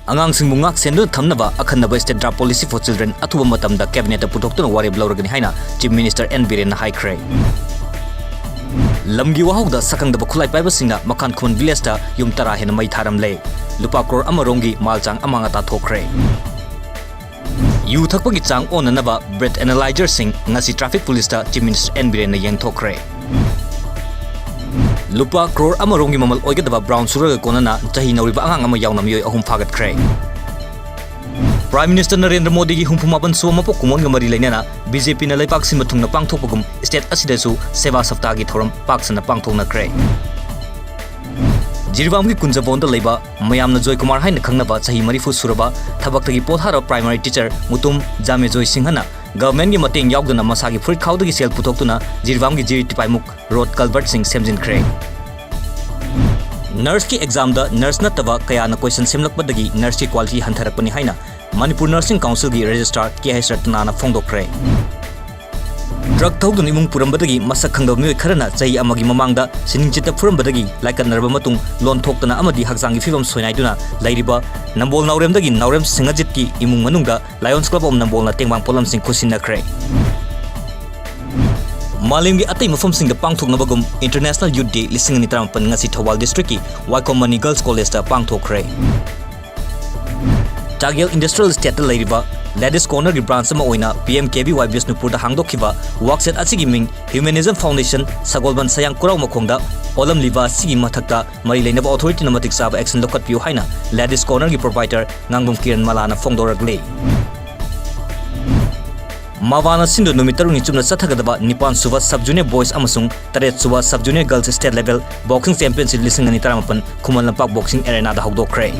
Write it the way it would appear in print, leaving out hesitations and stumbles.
Angang sing mungak sendu thamnaba akhanaba state draft policy for children athuba matamda cabinet putoktuna warib lawragani haina Chief Minister N Biren haikre. Lamgi wahogda sakangdaba khulai paiba singna makan khun village ta yum tara hena mai tharam le lupa crore amarongi malchang amanga ta thokre. Yu thakpagi chang onanaba breath analyzer sing ngasi traffic police ta Chief Minister N Biren na yang thokre. Lupa crore amarongi mamal oigadaba brown suraga konana chahi nauriba angang ama yauna miyoi ahum phagat kre. Prime Minister Narendra Modi gi humpumaban suama po kumon ga mari lainana BJP na laipak sin mathung na pangthokpagum state asidasu seva sapta gi thoram paksana pangthokna kre. Jirwam gi kunjabon da leiba mayamna Joy Kumar haina khangnaba chahi marifu suraba thabaktagi pothara primary teacher mutum Jame Joy Singhana government gi mateng yaugdana masagi fruit khawdagi sel putoktuna Jirwam gi jiri tipaimuk road culvert sing semjin kre. Nurse ki exam da nurse nataba kaya na question semlakpadagi nurse ki quality hantharakpani haina Manipuri Nursing Council gi registrar KH Ratnana phongdokre. Drug thaudun imung purambadagi masak khangdab mioi kharana chahi amagi mamangda siningchita purambadagi laikanarba matung lon thoktana amadi hakjangi fibam soinaiduna lairiba Nambol Nauremdagi Naurem Singajit ki imung manungda Lions Club of Nambol na tengwang polam sing khusinakre. Malimgi atai mafam sing da pangthoknabagum International Youth Day lising ni taraman ngasi Thawal District ki Waikomani Girls College da pangthokre. Tagel Industrial Estate Lairiba Ladies Corner ki branch sama oina PMKVY Bisnupur da hangdokhiba workset asigi ming Humanism Foundation Sagolban Sayang Kurau Makhongda Olam Liva sigi mathakta mari leinaba authority na matik saba action lokat piu haina Ladies Corner ki proprietor Ngangbum Kiran Malana phongdoragle. Mavana Sindu Numitaruni Chumna Sathagadaba Nipan Suva Sub Junior Boys Amasung Taret Suva Sub Junior Girls State Level Boxing Championship lising ani taramapan Kumalampak Boxing Arena da hawdokre.